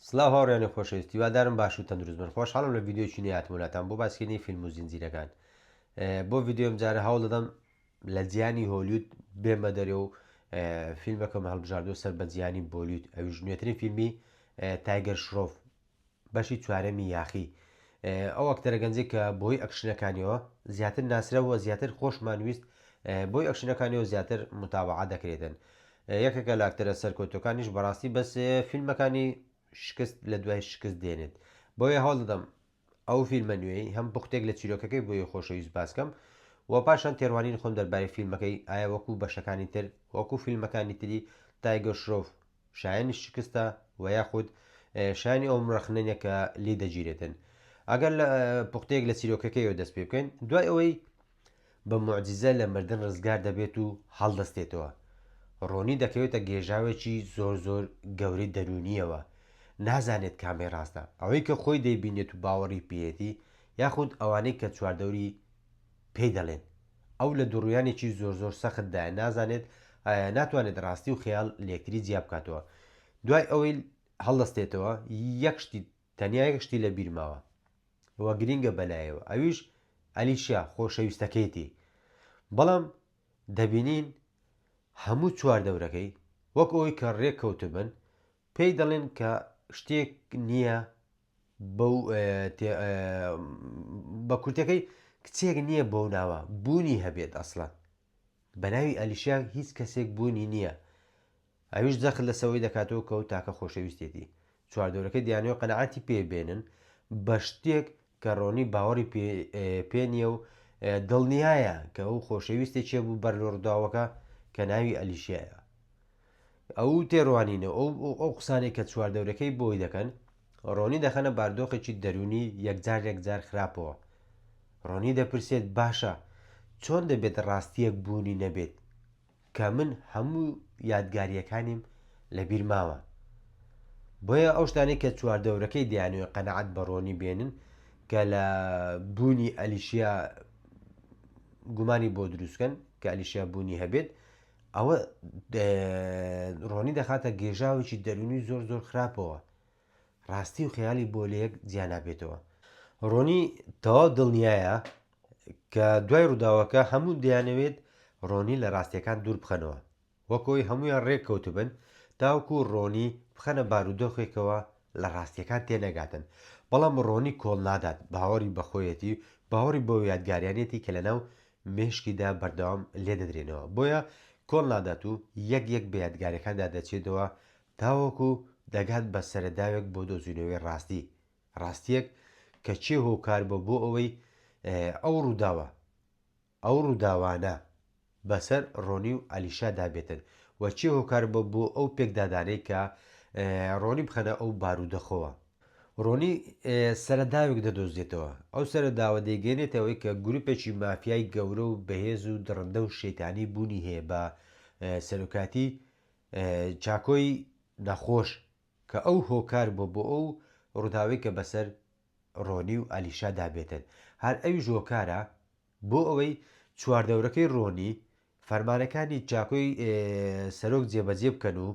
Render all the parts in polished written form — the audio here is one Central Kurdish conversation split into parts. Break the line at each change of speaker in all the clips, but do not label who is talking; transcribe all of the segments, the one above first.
سلااو هاوڕێنی خۆشەویستی وادارم باش و تەندروست بن. خۆشحاڵم لە ڤیددیۆچی هاتمونەتان بۆ باسکردنی فیلم و زینجیرەکان. بۆ ڤیددیۆم جارە هەوڵ دەدەم لە جیانی هۆلیوود بێمە دەرێ و فیلمەکەم هەڵبژاردۆ سەر بە جیانی بۆلیوود. ئەویش نوێترین فیلمی تایگەر شرۆف بەشی چوارەمی یاخی. ئەو ئەکتەرە گەنجێک کە بۆی ئەکشنەکانیەوە زیاتر ناسرەوە زیاتر خۆشمانویست بۆی ئەکشنەکانیەوە زیاتر متابعە دەکرێتن. یەکێکە لە ئاکتەرە سەرکۆتەکانیش بەڕاستی بەس فیلمەکانی شکست لە دوای شکست دێنێت. بۆیە هەڵ دەدەم ئەو فیلمە نوێی هەم پوختێک لە چیرۆکەکەی بۆی خۆشەویست باسکەم و پاشان تێڕوانین خۆم دەربارەی فیلمەکەی ئایا وەکو بەشەکانی تر وەکو فیلمەکانی تری تایگەر شرۆف شایانی شکستە و یاخود شایانی ئەو مڕەخنەنە کە لی دەگیرێتن. ئەگەر لە پوختەیەک لە چیرۆکەکەیەوە دەست پێ بکەین دوای ئەوەی بە موعجزە لە مردن ڕزگار دەبێت و هەڵدەستێتەوە. ڕۆنی دەکەوێتە گێژاوێکی زۆر زۆر گەوری دەرونیەوە، نازانێت کامێ ڕاستە ئەوەی کە خۆی دەیبینێت و باوەڕی پێێتی یاخود ئەوانەی کە چواردەوری پێی دەڵێن ئەو لە دوڕویانێکی زۆر زۆر سەختدایە نازانێت ناتوانێت ڕاستی و خەیاڵ لێکتری جیا بکاتەوە. دوای ئەوەی هەڵدەستێتەوە یەکشتی تەنیا یەکشتی لە بیرماوە وە گرینگە بەلایەوە ئەویش ئەلیشیا خۆشەویستەکەیتی. بەڵام دەبینین هەموو چواردەورەکەی وەک ئەوی کە ڕێک کەوتبن پێی دەڵێن کە شتێک نییە بە کورتەکەی کچێک نییە بەو ناوە بوونی هەبێت ئەسڵان بە ناوی ئەلیشیا هیچ کەسێک بوونی نییە. ئەویش دەخل لە سەوەی دەکاتەوە کە و تاکە خۆشەویستێتی چواردەورەکەی دیانەوە قەنەعاتی پێبێنن بە شتێک کە ڕۆنی باوەڕی پێ نییە و دڵنیایە کە ئەو خۆشەویستێک چێ بوو بەرلۆڕداوەکە کە ناوی ئەلیشایە. ئەو تێڕوانینە ئەو قسانێک کە چواردەورەکەی بۆی دەکەن ڕۆنی دەخەنە باردۆخێکی دەرونی یەکجار خراپەوە. ڕۆنی دەپرسێت باشە چۆن دەبێت ڕاستیەک بوونی نەبێت کە من هەموو یادگاریەکانیم لە بیرماوە. بۆیە ئەو شتانێک کە چواردەورەکەی دیانوێ قەنەعەت بە ڕۆنی بێنن کە لە بوونی ئەلیشیا گومانی بۆ دروستکەن کە ئەلیشیا بوونی هەبێت ئەوە ڕۆنی دەخاتە گێژاوێکی دەرونی زۆر زۆر خراپەوە ڕاستی و خەیاڵی بۆ لە یەک جیانابێتەوە. ڕۆنی تەواو دڵنیایە کە دوای ڕووداوەکە هەموو دەیانەوێت ڕۆنی لە ڕاستیەکان دوور بخەنەوە وەکەوەی هەمویان ڕێک کەوتبن تاوەکو ڕۆنی بخەنە بارودۆخێکەوە لە ڕاستیەکان تێنەگاتن. بەڵام ڕۆنی کۆڵ نادات باوەڕی بەخۆیەتی باوەڕی بۆ یادگاریانێتی کە لەناو مێشکیدا بەردەوام لێ دەدرێنەوە بۆیە کۆڵ نادات و یەک یەک بە یادگاریەکاندا دەچێتەوە تاوەکو دەگات بە سەرەداوێک بۆ دۆزینەوەی ڕاستیەک کە چێ هۆکار بە بۆ ئەوەی ئەو ڕووداوانە بەسەر ڕۆنی و ئەلیشا دابێتن و چێ هۆکار بە بۆ ئەو پێکدادانەی کە ڕۆنی بخەنە ئەو بارودەخەوە. ڕۆنی سەرەداوێک دەدۆزێتەوە ئەو سەرەداوە دەیگەێنێتەوەی کە گروپێکی مافیای گەورە و بەهێز و دڕندە و شەیتانی بوونی هەیە بە سەرۆکاتی چاکۆی نەخۆش کە ئەو هۆکار بۆ ئەو ڕووداوی کە بەسەر ڕۆنی و ئەلیشا دابێتن. هەر ئەوی ژۆکارە بۆ ئەوەی چواردەورەکەی ڕۆنی فەرمانەکانی چاکۆی سەرۆک جێبەجێ بکەن و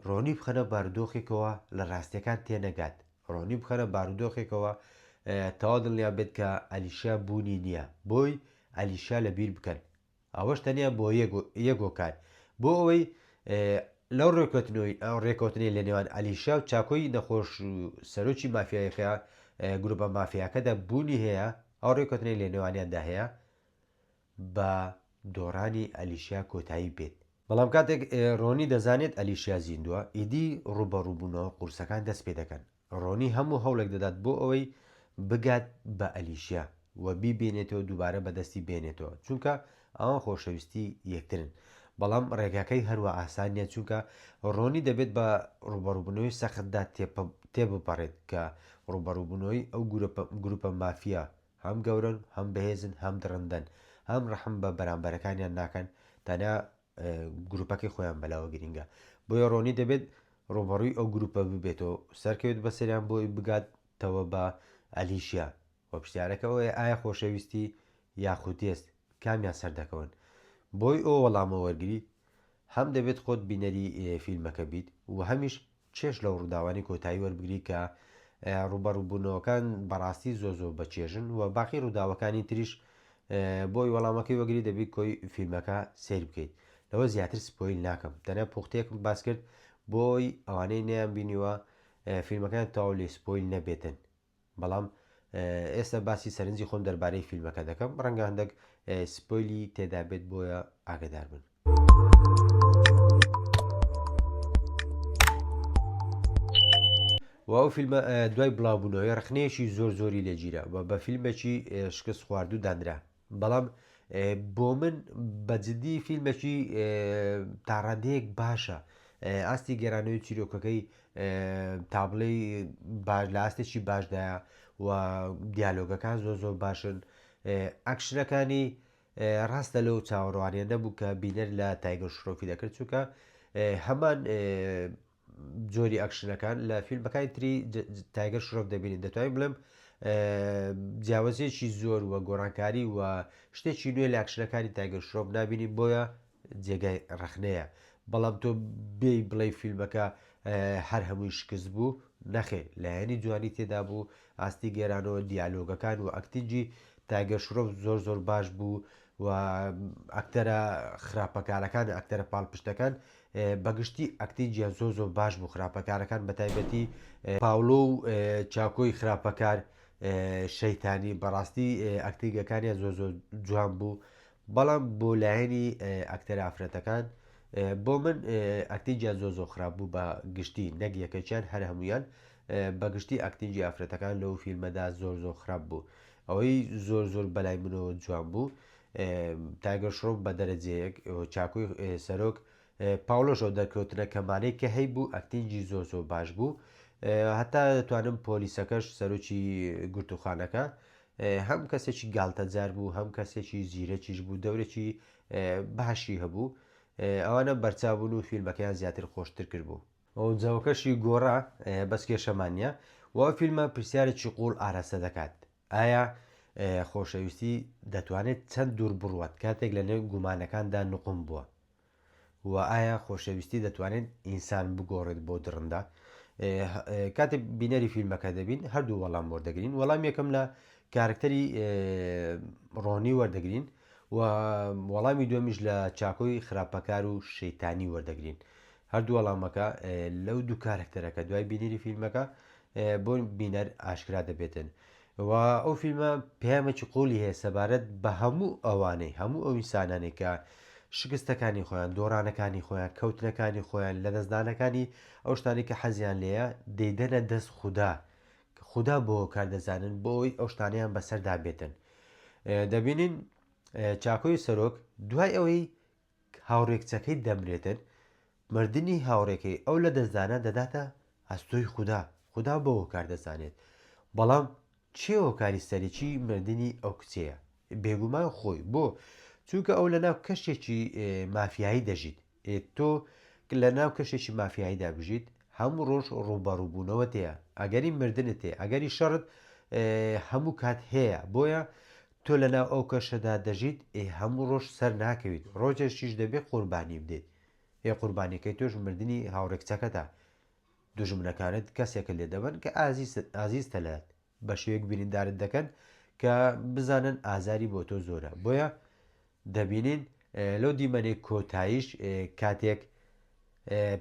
ڕۆنی بخەنە بارودۆخێکەوە لە ڕاستیەکان تێنەگات. ڕۆنی بخەنە بارودۆخێکەوە تەوا دڵنیا بێت کە ئەلیشا بوونی نییە بۆی ئەلیشا لە بیر بکەن. ئەوەش تەنیا بۆ یەکۆکار بۆ ئەوەی لەو ڕێکوتنی لە نێوان ئەلیشا و چاکۆی نەخۆش سەرۆکی مافیایەکە گروپە مافیاکەدا بوونی هەیە ئەو ڕێکوتنی لە نێوانیاندا هەیە بە دۆڕانی ئەلیشیا کۆتایی بێت. بەڵام کاتێک ڕۆنی دەزانێت ئەلیشیا زیندووە ئیدی ڕوبەڕووبوونەوە قورسەکان دەست پێ دەکەن. ڕۆنی هەموو هەوڵێک دەدات بۆ ئەوەی بگات بە ئەلیشیا و بیبێنێتەوە دووبارە بەدەستی بێنێتەوە چونکە ئەوان خۆشەویستی یەکترن. بەڵام ڕێگاکەی هەروە ئاسان نیە چونکە ڕۆنی دەبێت بە ڕوبەڕووبوونەوەی سەختدا تێبپەڕێت کە ڕوبەڕووبوونەوەی ئەو گروپە مافیا هەم گەورن هەم بەهێزن هەم دڕندەن هەم ڕەحم بە بەرامبەرەکانیان ناکەن تەنیا گروپەکەی خۆیان بەلاوە گرینگە. بۆیە ڕۆنی دەبێت ڕوبەڕووی ئەو گروپە ببێتەوە سەرکەوێت بەسەریان بۆی بگاتەوە بە ئەلیشیا وە پرسیارەکەەوەی ئایا خۆشەویستی یاخودێست کامیان سەردەکەون. بۆی ئەو وەڵامە وەرگری هەم دەبێت خۆت بینەری فیلمەکە بیت و هەمیش چێش لەو ڕووداوانی کۆتایی وەربگری کە ڕوبەڕووبوونەوەکان بەڕاستی زۆ بەچێژن و باقی ڕووداوەکانی تریش بۆی وەڵامەکەی وەگری دەبی کۆی فیلمەکە سیر بکەیت لەوە زیاتر سپۆیل ناکەم تەنە پوختەیەکم باس کرد بۆی ئەوانەی نەیان بینیوە فیلمەکان تاو لێ سپۆیل نەبێتن بەڵام ئێستا باسی سەرنجی خۆم دەربارەی فیلمەکە دەکەم ڕەنگە هەندێک سپۆیلی تێدا بێت بۆیە ئاگدار بن. و ئەو فیلمە دوای بڵاوبوونەوەی ڕخنەیەکی زۆری لێگیرە و بە فیلمێکی شکست خواردو دانرا بەڵام بۆ من بەجددی فیلمێکی تاڕادەیەک باشە ئاستی گەرانەوەی چیرۆکەکەی تابڵەی لە ئاستێکی باشدایە و دیالۆگەکان زۆر باشن ئەکشنەکانی ڕاستە لەو چاوەڕوانیە نەبوو کە بینەر لە تایگەر شرۆفی دەکرد چونکە هەمان جۆری ئەکشنەکان لە فیلمەکانی تری تایگەر شرۆف دەبینین دەتوانین بڵێم جیاوازێکی زۆر وە گۆڕانکاری و شتێکی نوێ لە ئەکشنەکانی تایگەر شرۆف نبینین بۆیە جێگای ڕخنەیە بەڵام تۆ بێ بڵێ فیلمەکە هەر هەمووی شکست بوو نەخێ لایەنی جوانی تێدا بوو ئاستی گێرانەوە دیالۆگەکان و ئەکتینجی تایگەر شرۆف زۆر باش بوو و ئەکتەرە خراپەکارەکان ئەکتەرە پاڵپشتەکان بەگشتی ئەکتینجیان زۆر باش بوو خراپەکارەکان بە تایبەتی پاولۆ و چاکۆی خراپەکار شەیتانی بەڕاستی ئەکتینگەکانیان زۆر جوان بوو بەڵام بۆ لایەنی ئەکتەرە ئافرەتەکان بۆ من ئەکتینجیان زۆر خراپ بوو بە گشتی نەک یەکەیان هەر هەمویان بەگشتی ئەکتینجی ئافرەتەکان لەو فیلمەدا زۆر خراپ بوو ئەوەی زۆر بەلای منەوە جوان بوو تایگەر شرۆف بە دەرەجەیەک چاکۆی سەرۆک پاولۆشەوە دەرکەوتنە کەمانەی کە هەی بوو ئەکتینجی زۆر باش بوو هەتا دەتوانم پۆلیسەکەش سەرۆکی گورتوخانەکە هەم کەسێکی گاڵتەجار بوو هەم کەسێکی زیرەکیش بوو دەورێکی باشی هەبوو ئەوانە بەرچاوبوون و فیلمەکەیان زیاتر خۆشتر کرد بوو ئەو جاوەکەشی گۆڕا بەس کێشەمانە و فیلمە پرسیارێکی قوڵ ئاراستە دەکات ئایا خۆشەویستی دەتوانێت چەند دوور بڕوات کاتێک لە نێو گومانەکاندا نقم بووە و ئایا خۆشەویستی دەتوانێت ئینسان بگۆڕێت بۆ درڕندا کاتێک بینەری فیلمەکە دەبین هەردوو وەڵام وەردەگرین وەڵام یەکەم لە کارکتەری ڕۆنی وەردەگرین و وەڵامی دومیش لە چاکۆی خراپەکار و شەیتانی وەردەگرین هەردوو وەڵامەکە لەو دوو کارکتەرەکە دوای بینیری فیلمەکە بۆ بینەر ئاشکرا دەبێتن و ئەو فیلمە پەیامێکی قوڵی هەیە سەبارەت بە هەموو ئەوانەی هەموو ئەو ئینسانانێک کە شکستەکانی خۆیان دۆڕانەکانی خۆیان کەوتنەکانی خۆیان لە دەستدانەکانی ئەو شتانی کە حەزیان لێیە دەیدەنە دەست خوددا بۆ کار دەزانن بۆی ئەو شتانیان بەسەردا بێتن دەبینین چاکۆی سەرۆک دوای ئەوەی هاوڕێکچەکەی دەمرێتن مردنی هاوڕێکەکەی ئەو لە دەستدانە دەداتە ئەستۆی خوددا بۆ کار دەزانێت بەڵام چێ هۆکاری سەرێکی مردنی ئەو کچەیە بێگومان خۆی بۆ چونکە ئەو لە ناو کەشێکی مافیایی دەژیت تۆ لە ناو کەشێکی مافیاییدا بژیت هەموو ڕۆژ ڕووبەڕووبوونەوە تەیە ئەگەری مردنت هەیە ئەگەری شەڕت هەموو کات هەیە بۆیە تۆ لە ناو ئەو کەشەدا دەژیت هەموو ڕۆژ سەر ناکەویت ڕۆژێکیش دەبێت قوربانی بدەیت قوربانیەکەی تۆش مردنی هاوڕێکچەکەدا دوژمنەکانت کەسێکە لێ دەبن کە ئازیزتە لات بە شێوەیەک بریندارت دەکەن کە بزانن ئازاری بۆ تۆ زۆرە بۆیە دەبینین لەو دیمەنێک کۆتاییش کاتێک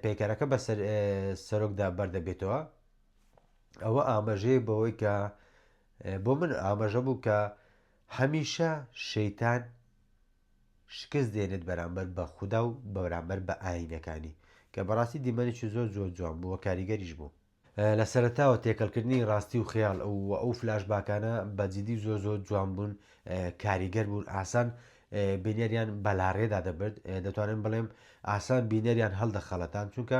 پێکەرەکە بە سەرۆکدا بەردەبێتەوە ئەوە ئاماژەیە بەوەی کە بۆ من ئاماژە بوو کە هەمیشە شەیتان شکست دێنێت بەرامبەر بە خوددا و بەرامبەر بە ئاینەکانی کە بەڕاستی دیمەنێکی زۆر جوان بووە کاریگەریش بوو لە سەرەتاوە تێکەڵکردنی ڕاستی و خەیاڵ ئەو فلاش باکانە بەجددی زۆر جوان بوون کاریگەر بوون ئاسان بینەریان بەلاڕێدا دەبرد دەتوانم بڵێم ئاسان بینەریان هەڵدەخەڵەتان چونکە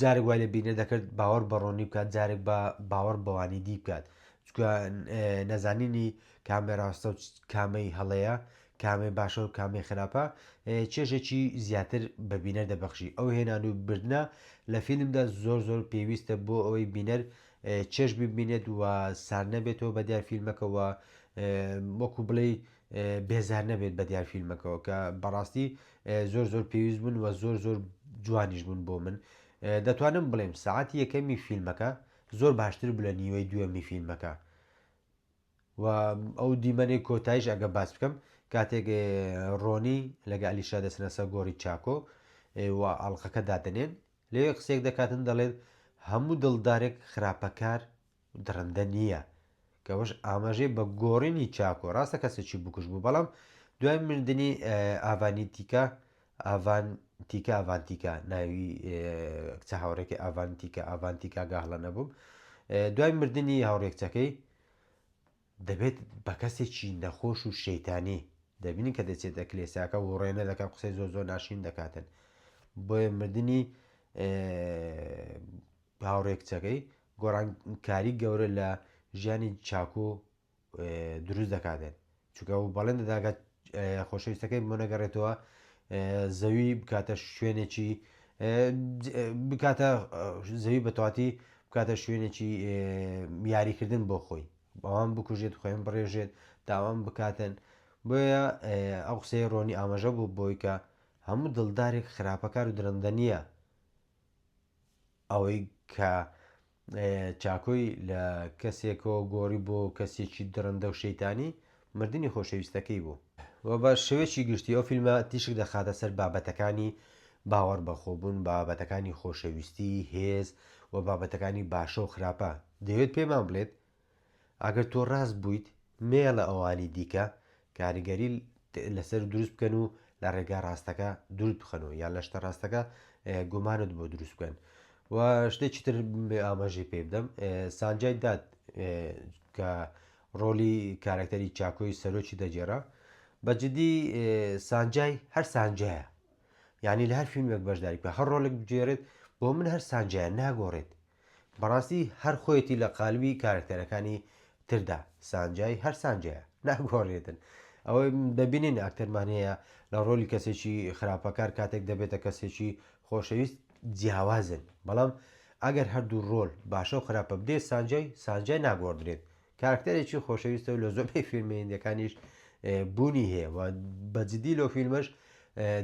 جارێک وای لە بینە دەکرد باوەڕ بەڕۆنی بکات جارێک بە باوەڕ بەوانی دی بکات چونکە نەزانینی کامێ ڕاستە و کامەی هەڵەیە کامێ باشە و کامێ خراپە چێژێکی زیاتر بە بینەر دەبەخشی ئەو هێنان و بردنە لە فیلمدا زۆر پێویستە بۆ ئەوەی بینەر چێژ ببینێت و سار نەبێتەوە بە دیار فیلمەکەەوە وەکو بڵێ بێزار نەبێت بە دیار فیلمەکەەوە کە بەڕاستی زۆر پێویست بوون و زۆر جوانیش بوون بۆ من دەتوانم بڵێم ساعتی یەکەمی فیلمەکە زۆر باشتر بوو لە نیوەی دووەمی فیلمەکە و ئەو دیمەنەی کۆتاییش ئەگە باس بکەم کاتێک ڕۆنی لەگە ئەلیشا دەچنە سەر گۆڕی چاکۆ و ئاڵلقەکە دادنێن لێ قسێک دەکاتن دەڵێت هەموو دڵدارێک خراپەکار درەندە نییە کەەوەش ئاماژەی بە گۆڕینی چاکۆ ڕاستە کەسێکی بکوش بوو بەڵام دوای مردنی ئاڤانیتیکە ئاڤانتیکە ناوی کچە هاوڕێکی ئاڤانتیکا گاهڵە نەبووم دوای مردنی هاوڕێکچەکەی دەبێت بە کەسێکی نەخۆش و شەیتانی دەبینی کە دەچێتە کلێساکە و ڕێنە دەکات قسەی زۆر ناشین دەکاتن بۆیە مردنی هاوڕێکچەکەی گۆڕانکاری گەورە لە ژیانی چاکۆ دروست دەکاتێن چونکە و بەڵێن دەداگات خۆشەویستەکەی بۆ نەگەڕێتەوە زەوی بکاتە شوێنێکی بکاتە زەوی بەتواتی بکاتە شوێنێکی یاریکردن بۆ خۆی بەوان بکوژێت خۆیان بڕێژێت داوام بکاتن بۆیە ئەو قسەی ڕۆنی ئاماژە بوو بۆی کە هەموو دڵدارێک خراپەکار و درەندە نییە ئەوەی کە چاکۆی لە کەسێکەوە گۆڕی بۆ کەسێکی درەندە و شەیتانی مردنی خۆشەویستەکەی بوو و بە شێوەیەکی گشتی ئەو فیلمە تیشک دەخاتە سەر بابەتەکانی باوەڕ بەخۆبوون بابەتەکانی خۆشەویستی هێز و بابەتەکانی باشە و خراپە دەوێت پێمان بڵێت ئەگەر تۆ ڕاست بوویت مێڵە ئەوانی دیکە کاریگەری لەسەر دروست بکەن و لە ڕێگا ڕاستەکە دروست بخەنەوە یان لە شتە ڕاستەکە گومانت بۆ دروست بکەن و شتێکی تر ئاماژەی پێ بدەم سانجای داد کە ڕۆلی کارکتەری چاکۆی سەرۆکی دەجێرا بەجددی سانجای هەر سانجایە یعنی لە هەر فیلمێک بەشداری بکە هەر ڕۆڵێک بجێرێت بۆ من هەر سانجایە ناگۆڕێت بەڕاستی هەر خۆیەتی لە قالبی کارکتەرەکانی تردا سانجای هەر سانجایە ناگۆڕێتن ئەوەی دەبینین ئاکتەرمان هەیە لە ڕۆلی کەسێکی خراپەکار کاتێک دەبێتە کەسێکی خۆشەویست جیاوازن بەڵام ئەگەر هەردوو ڕۆل باشە و خراپە بدێ سانجای ناگۆڕدرێت کارکتەرێکی خۆشەویستە و لە زۆربەی فیلمێندەکانیش بوونی هەیە و بەجددی لەو فیلمەش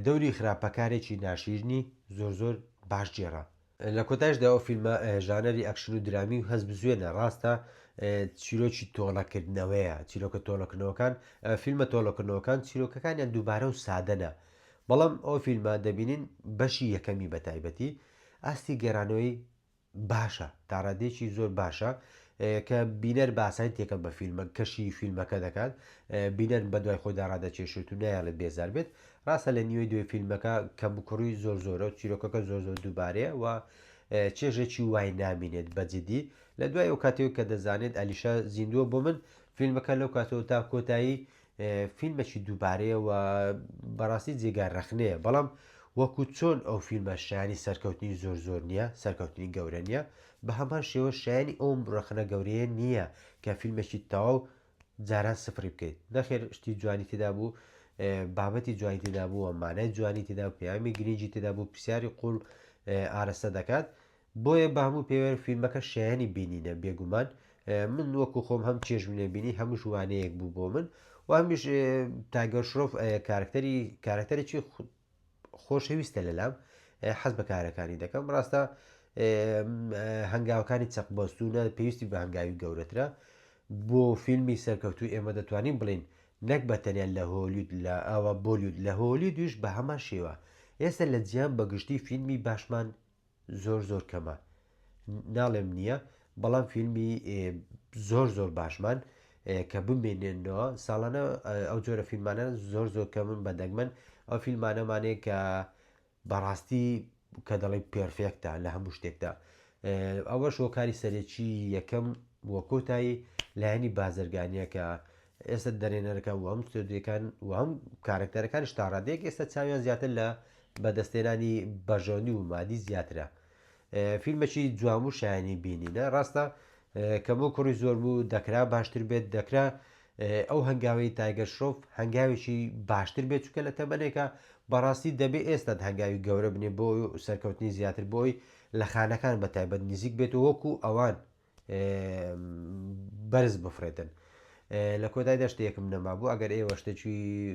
دەوری خراپەکارێکی ناشیرنی زۆر باش جێرا لە کۆتایشدا ئەو فیلمە ژانەری ئەکشن و درامی و هەست بزوێنە ڕاستە چیرۆکی تۆڵەکردنەوەیە چیرۆکە تۆڵەکردنەوەکان فیلمە تۆڵەکردنەوەکان چیرۆکەکانیان دووبارە و سادەنە بەڵام ئەو فیلمە دەبینین بەشی یەکەمی بە تایبەتی ئاستی گەرانەوەی باشە تاڕادێکی زۆر باشە کە بینەر باسای تێکەم بە فیلمە کەشی فیلمەکە دەکات بینەر بە دوای خۆدا ڕادەچێشت و نایڵێت بێزار بێت ڕاستە لە نیوەی دوێ فیلمەکە کەمکوڕی زۆرە و چیرۆکەکە زۆر دووبارەیە و چێژێکی وای نامینێت بەجددی لە دوای ئەو کاتێک کە دەزانێت ئەلیشا زیندووە بۆ من فیلمەکە لەو کاتەوە تا کۆتایی فیلمێکی دووبارەیە و بەڕاستی جێگار ڕەخنەیە بەڵام وەکو چۆن ئەو فیلمە شایانی سەرکەوتنی زۆر نییە سەرکەوتنی گەورە نییە بە هەمان شێوە شایانی ئەوم ڕەخنە گەورەیە نییە کە فیلمێکی تەواو جاران سفری بکەیت نەخێر شتی جوانی تێدا بوو بابەتی جوانی تێدا بوو مانای جوانی تێدا و پەیامی گرنگی تێدا بوو پرسیاری قوڵ ئارەسە دەکات بۆیە بە هەموو پێوەر فیلمەکە شایانی بینینە بێگومان من وەکو خۆم هەم چێژمنە بینی هەموو شوانەیەک بوو بۆ من و هەمیش تاگەر شرۆف کارکتەرێکی خۆشەویستە لەلام حەز بە کارەکانی دەکەم ڕاستە هەنگاوەکانی چەقبەستونە پێویستی بە هەنگاوی گەورەترە بۆ فیلمی سەرکەوتوی ئێمە دەتوانین بڵین نەک بەتەنیان لە هۆلیود لە ئەوە بۆلیود لە هۆلیودیش بە هەمان شێوە ئێستا لە جیان بەگشتی فیلمی باشمان زۆر کەمە ناڵێم نییە بەڵام فیلمی زۆر باشمان کە بمێنێنەوە ساڵانە ئەو جۆرە فیلمانە زۆر کەمن بە دەگمەن ئەو فیلمانەمانەیە کە بەڕاستی کە دەڵی پێرفێکتە لە هەموو شتێکدا ئەوە شۆکاری سەرێکی یەکەم وە کۆتایی لایەنی بازرگانیە کە ئێستا دەرێنەرەکە و هەم ستۆدیەکان و هەم کارکتەرەکانی شتاڕادەیەک ئێستا چاویان زیاتر لە بەدەستێنانی بەژۆنی و مادی زیاترە فیلمێکی جوان و شایانی بینینە ڕاستە کەمە کوڕی زۆر بوو دەکرا باشتر بێت دەکرا ئەو هەنگاوی تایگەر شۆف هەنگاوێکی باشتر بێت چکە لە تەمەنێکە بەڕاستی دەبێ ئێستا هەنگاوی گەورە بنێ بۆ سەرکەوتنی زیاتر بۆی لە خانەکان بە تایبەت نزیک بێت و وەکو ئەوان بەرز بفرێتن لە کۆتایدا شتێکم نەمابوو ئەگەر ئێوە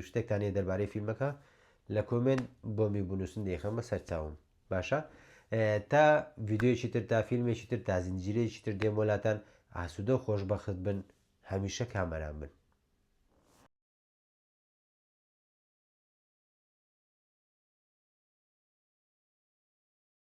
شتێکتانێ دەربارەی فیلمەکە لە کۆمنت بۆ میبوونوسن دەیخەمە سەرچاوم باشە تا ڤیددیویەکی تر تا فیلمێکی تر تا زنجیرەیەکی تر دێم وڵاتان ئاسوودە و خۆشبەخت بن هەمیشە کامەران بن.